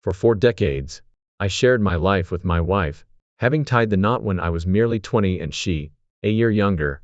For 4 decades, I shared my life with my wife, having tied the knot when I was merely 20 and she, a year younger.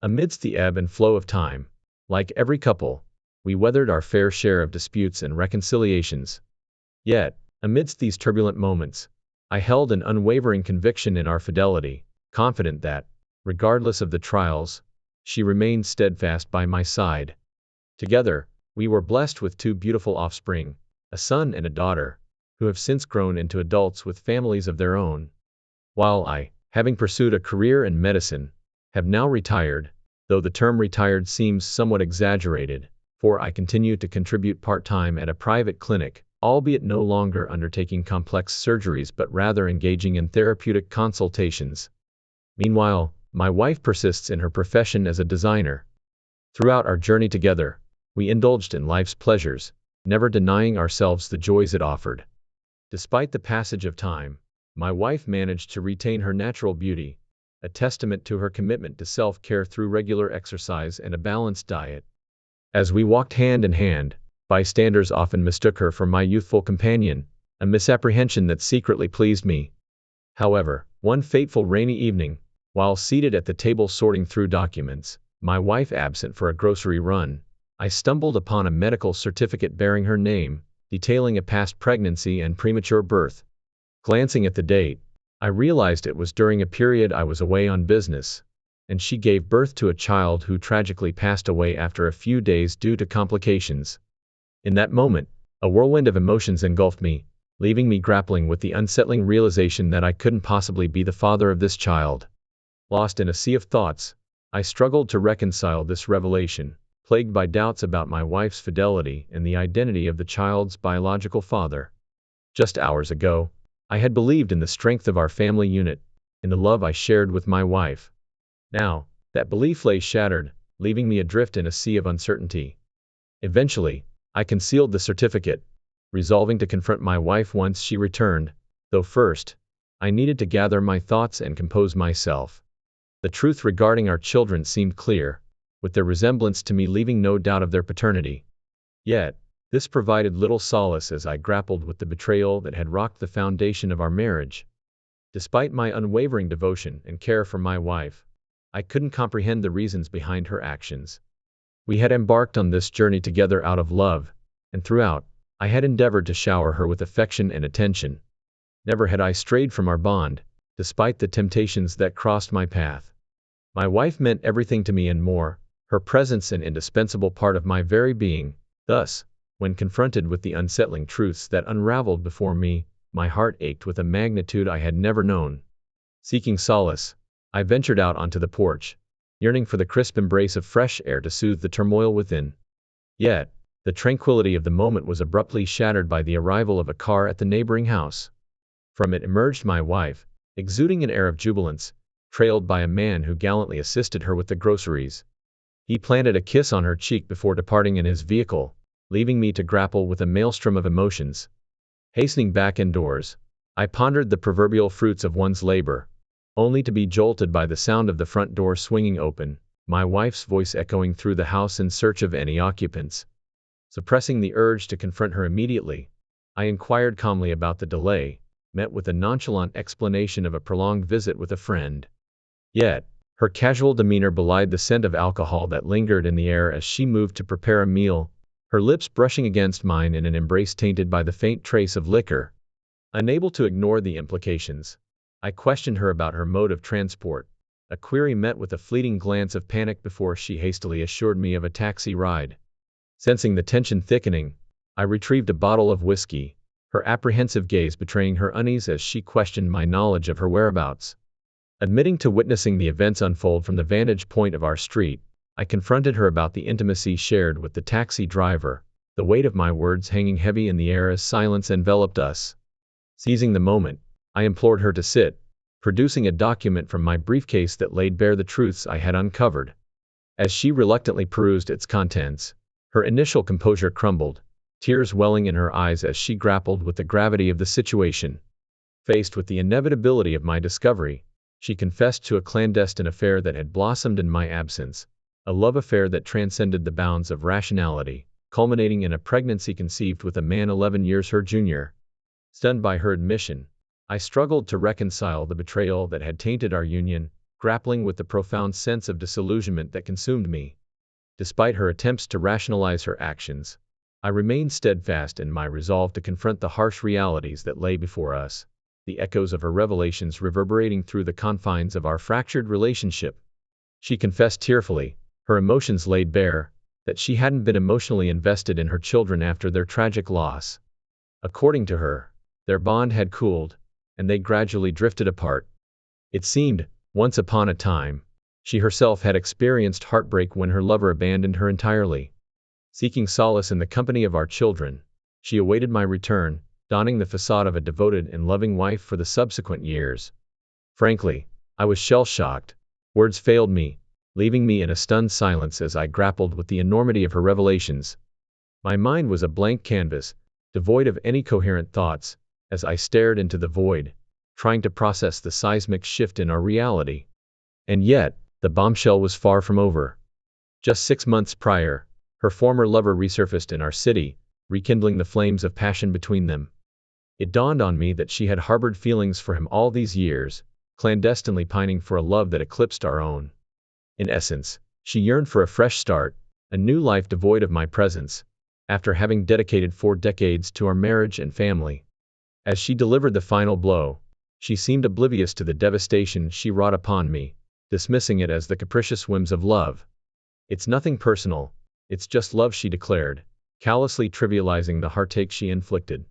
Amidst the ebb and flow of time, like every couple, we weathered our fair share of disputes and reconciliations. Yet, amidst these turbulent moments, I held an unwavering conviction in our fidelity, confident that, regardless of the trials, she remained steadfast by my side. Together, we were blessed with 2 beautiful offspring, a son and a daughter, who have since grown into adults with families of their own. While I, having pursued a career in medicine, have now retired, though the term retired seems somewhat exaggerated, for I continue to contribute part-time at a private clinic, albeit no longer undertaking complex surgeries but rather engaging in therapeutic consultations. Meanwhile, my wife persists in her profession as a designer. Throughout our journey together, we indulged in life's pleasures, never denying ourselves the joys it offered. Despite the passage of time, my wife managed to retain her natural beauty, a testament to her commitment to self-care through regular exercise and a balanced diet. As we walked hand in hand, bystanders often mistook her for my youthful companion, a misapprehension that secretly pleased me. However, one fateful rainy evening, while seated at the table sorting through documents, my wife absent for a grocery run, I stumbled upon a medical certificate bearing her name, detailing a past pregnancy and premature birth. Glancing at the date, I realized it was during a period I was away on business, and she gave birth to a child who tragically passed away after a few days due to complications. In that moment, a whirlwind of emotions engulfed me, leaving me grappling with the unsettling realization that I couldn't possibly be the father of this child. Lost in a sea of thoughts, I struggled to reconcile this revelation, plagued by doubts about my wife's fidelity and the identity of the child's biological father. Just hours ago, I had believed in the strength of our family unit, in the love I shared with my wife. Now, that belief lay shattered, leaving me adrift in a sea of uncertainty. Eventually, I concealed the certificate, resolving to confront my wife once she returned, though first, I needed to gather my thoughts and compose myself. The truth regarding our children seemed clear, with their resemblance to me leaving no doubt of their paternity. Yet, this provided little solace as I grappled with the betrayal that had rocked the foundation of our marriage. Despite my unwavering devotion and care for my wife, I couldn't comprehend the reasons behind her actions. We had embarked on this journey together out of love, and throughout, I had endeavored to shower her with affection and attention. Never had I strayed from our bond, despite the temptations that crossed my path. My wife meant everything to me and more, her presence an indispensable part of my very being. Thus, when confronted with the unsettling truths that unraveled before me, my heart ached with a magnitude I had never known. Seeking solace, I ventured out onto the porch, yearning for the crisp embrace of fresh air to soothe the turmoil within. Yet, the tranquility of the moment was abruptly shattered by the arrival of a car at the neighboring house. From it emerged my wife, exuding an air of jubilance, trailed by a man who gallantly assisted her with the groceries. He planted a kiss on her cheek before departing in his vehicle, leaving me to grapple with a maelstrom of emotions. Hastening back indoors, I pondered the proverbial fruits of one's labor, only to be jolted by the sound of the front door swinging open, my wife's voice echoing through the house in search of any occupants. Suppressing the urge to confront her immediately, I inquired calmly about the delay, met with a nonchalant explanation of a prolonged visit with a friend. Yet, her casual demeanor belied the scent of alcohol that lingered in the air as she moved to prepare a meal, her lips brushing against mine in an embrace tainted by the faint trace of liquor. Unable to ignore the implications, I questioned her about her mode of transport, a query met with a fleeting glance of panic before she hastily assured me of a taxi ride. Sensing the tension thickening, I retrieved a bottle of whiskey, her apprehensive gaze betraying her unease as she questioned my knowledge of her whereabouts. Admitting to witnessing the events unfold from the vantage point of our street, I confronted her about the intimacy shared with the taxi driver, the weight of my words hanging heavy in the air as silence enveloped us. Seizing the moment, I implored her to sit, producing a document from my briefcase that laid bare the truths I had uncovered. As she reluctantly perused its contents, her initial composure crumbled, tears welling in her eyes as she grappled with the gravity of the situation. Faced with the inevitability of my discovery, she confessed to a clandestine affair that had blossomed in my absence, a love affair that transcended the bounds of rationality, culminating in a pregnancy conceived with a man 11 years her junior. Stunned by her admission, I struggled to reconcile the betrayal that had tainted our union, grappling with the profound sense of disillusionment that consumed me. Despite her attempts to rationalize her actions, I remained steadfast in my resolve to confront the harsh realities that lay before us, the echoes of her revelations reverberating through the confines of our fractured relationship. She confessed tearfully, her emotions laid bare, that she hadn't been emotionally invested in her children after their tragic loss. According to her, their bond had cooled, and they gradually drifted apart. It seemed, once upon a time, she herself had experienced heartbreak when her lover abandoned her entirely. Seeking solace in the company of our children, she awaited my return, donning the facade of a devoted and loving wife for the subsequent years. Frankly, I was shell-shocked. Words failed me, leaving me in a stunned silence as I grappled with the enormity of her revelations. My mind was a blank canvas, devoid of any coherent thoughts, as I stared into the void, trying to process the seismic shift in our reality. And yet, the bombshell was far from over. Just 6 months prior, her former lover resurfaced in our city, rekindling the flames of passion between them. It dawned on me that she had harbored feelings for him all these years, clandestinely pining for a love that eclipsed our own. In essence, she yearned for a fresh start, a new life devoid of my presence, after having dedicated 4 decades to our marriage and family. As she delivered the final blow, she seemed oblivious to the devastation she wrought upon me, dismissing it as the capricious whims of love. "It's nothing personal, it's just love," she declared, callously trivializing the heartache she inflicted.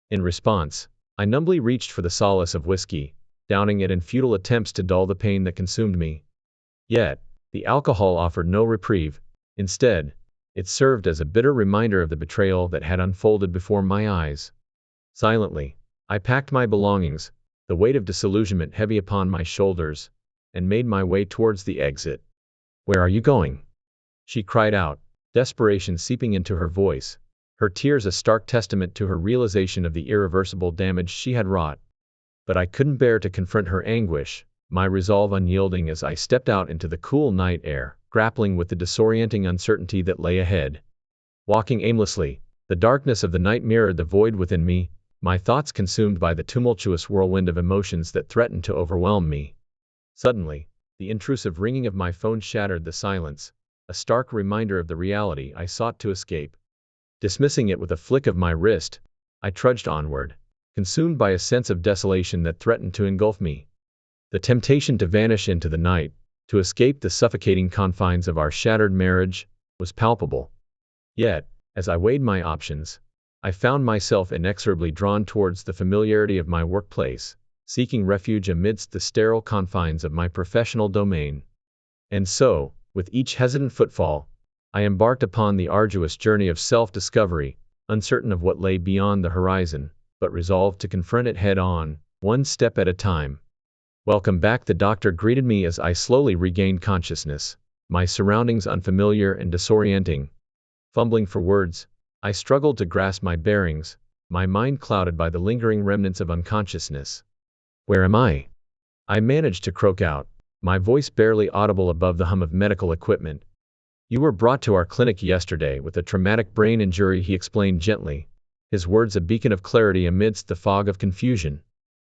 In response, I numbly reached for the solace of whiskey, downing it in futile attempts to dull the pain that consumed me. Yet, the alcohol offered no reprieve. Instead, it served as a bitter reminder of the betrayal that had unfolded before my eyes. Silently, I packed my belongings, the weight of disillusionment heavy upon my shoulders, and made my way towards the exit. "Where are you going?" she cried out, desperation seeping into her voice, her tears a stark testament to her realization of the irreversible damage she had wrought. But I couldn't bear to confront her anguish, my resolve unyielding as I stepped out into the cool night air, grappling with the disorienting uncertainty that lay ahead. Walking aimlessly, the darkness of the night mirrored the void within me, my thoughts consumed by the tumultuous whirlwind of emotions that threatened to overwhelm me. Suddenly, the intrusive ringing of my phone shattered the silence, a stark reminder of the reality I sought to escape. Dismissing it with a flick of my wrist, I trudged onward, consumed by a sense of desolation that threatened to engulf me. The temptation to vanish into the night, to escape the suffocating confines of our shattered marriage, was palpable. Yet, as I weighed my options, I found myself inexorably drawn towards the familiarity of my workplace, seeking refuge amidst the sterile confines of my professional domain. And so, with each hesitant footfall, I embarked upon the arduous journey of self-discovery, uncertain of what lay beyond the horizon, but resolved to confront it head-on, one step at a time. "Welcome back," the doctor greeted me as I slowly regained consciousness, my surroundings unfamiliar and disorienting. Fumbling for words, I struggled to grasp my bearings, my mind clouded by the lingering remnants of unconsciousness. "Where am I?" I managed to croak out, my voice barely audible above the hum of medical equipment. "You were brought to our clinic yesterday with a traumatic brain injury," he explained gently, his words a beacon of clarity amidst the fog of confusion.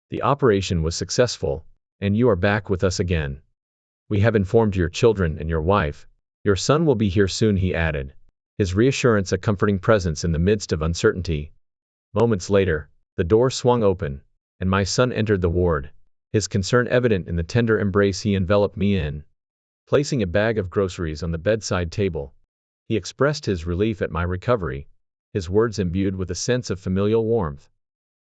"The operation was successful, and you are back with us again. We have informed your children and your wife. Your son will be here soon," he added, his reassurance a comforting presence in the midst of uncertainty. Moments later, the door swung open, and my son entered the ward, his concern evident in the tender embrace he enveloped me in. Placing a bag of groceries on the bedside table, he expressed his relief at my recovery, his words imbued with a sense of familial warmth.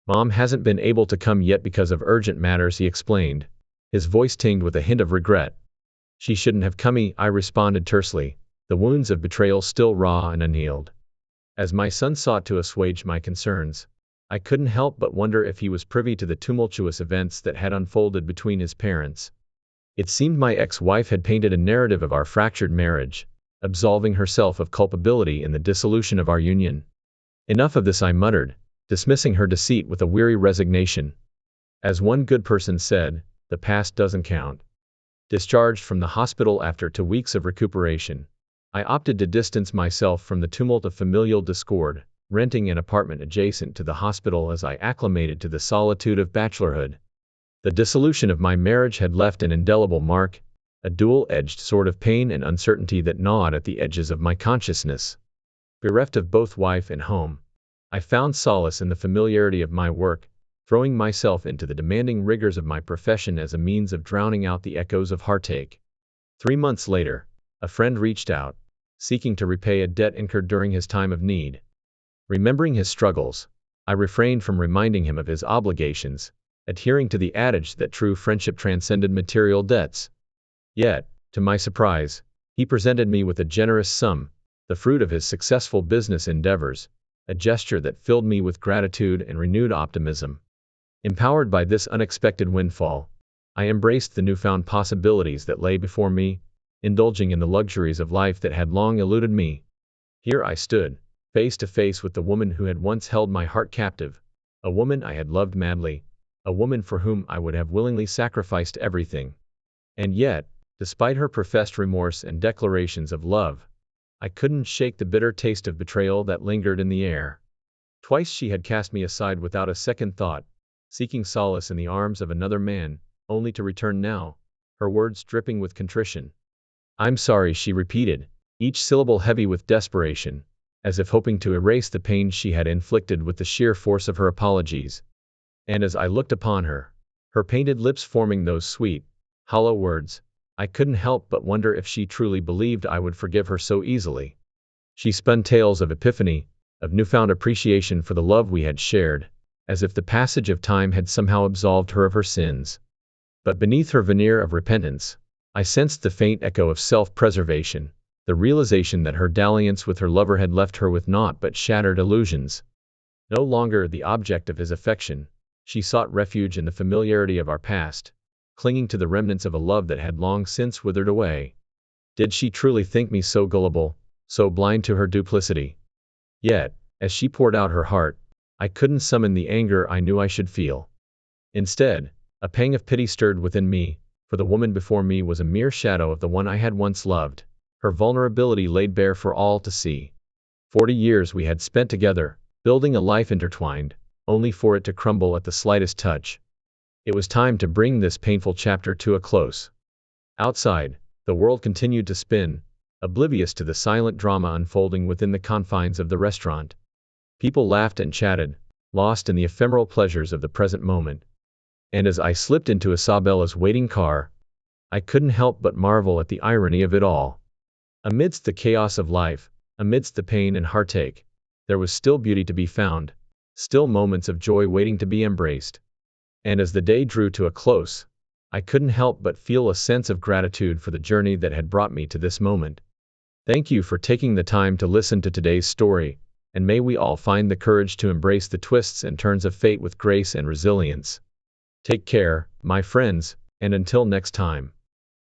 "Mom hasn't been able to come yet because of urgent matters," he explained, his voice tinged with a hint of regret. "She shouldn't have come," I responded tersely, the wounds of betrayal still raw and unhealed. As my son sought to assuage my concerns, I couldn't help but wonder if he was privy to the tumultuous events that had unfolded between his parents. It seemed my ex-wife had painted a narrative of our fractured marriage, absolving herself of culpability in the dissolution of our union. "Enough of this," I muttered, dismissing her deceit with a weary resignation. As one good person said, the past doesn't count. Discharged from the hospital after 2 weeks of recuperation, I opted to distance myself from the tumult of familial discord, renting an apartment adjacent to the hospital as I acclimated to the solitude of bachelorhood. The dissolution of my marriage had left an indelible mark, a dual-edged sword of pain and uncertainty that gnawed at the edges of my consciousness. Bereft of both wife and home, I found solace in the familiarity of my work, throwing myself into the demanding rigors of my profession as a means of drowning out the echoes of heartache. 3 months later, a friend reached out, seeking to repay a debt incurred during his time of need. Remembering his struggles, I refrained from reminding him of his obligations, adhering to the adage that true friendship transcended material debts. Yet, to my surprise, he presented me with a generous sum, the fruit of his successful business endeavors, a gesture that filled me with gratitude and renewed optimism. Empowered by this unexpected windfall, I embraced the newfound possibilities that lay before me, indulging in the luxuries of life that had long eluded me. Here I stood, face to face with the woman who had once held my heart captive, a woman I had loved madly, a woman for whom I would have willingly sacrificed everything. And yet, despite her professed remorse and declarations of love, I couldn't shake the bitter taste of betrayal that lingered in the air. Twice she had cast me aside without a second thought, seeking solace in the arms of another man, only to return now, her words dripping with contrition. "I'm sorry," she repeated, each syllable heavy with desperation, as if hoping to erase the pain she had inflicted with the sheer force of her apologies. And as I looked upon her, her painted lips forming those sweet, hollow words, I couldn't help but wonder if she truly believed I would forgive her so easily. She spun tales of epiphany, of newfound appreciation for the love we had shared, as if the passage of time had somehow absolved her of her sins. But beneath her veneer of repentance, I sensed the faint echo of self-preservation, the realization that her dalliance with her lover had left her with naught but shattered illusions. No longer the object of his affection, she sought refuge in the familiarity of our past, clinging to the remnants of a love that had long since withered away. Did she truly think me so gullible, so blind to her duplicity? Yet, as she poured out her heart, I couldn't summon the anger I knew I should feel. Instead, a pang of pity stirred within me, for the woman before me was a mere shadow of the one I had once loved, her vulnerability laid bare for all to see. 40 years we had spent together, building a life intertwined, only for it to crumble at the slightest touch. It was time to bring this painful chapter to a close. Outside, the world continued to spin, oblivious to the silent drama unfolding within the confines of the restaurant. People laughed and chatted, lost in the ephemeral pleasures of the present moment. And as I slipped into Isabella's waiting car, I couldn't help but marvel at the irony of it all. Amidst the chaos of life, amidst the pain and heartache, there was still beauty to be found, still moments of joy waiting to be embraced. And as the day drew to a close, I couldn't help but feel a sense of gratitude for the journey that had brought me to this moment. Thank you for taking the time to listen to today's story, and may we all find the courage to embrace the twists and turns of fate with grace and resilience. Take care, my friends, and until next time.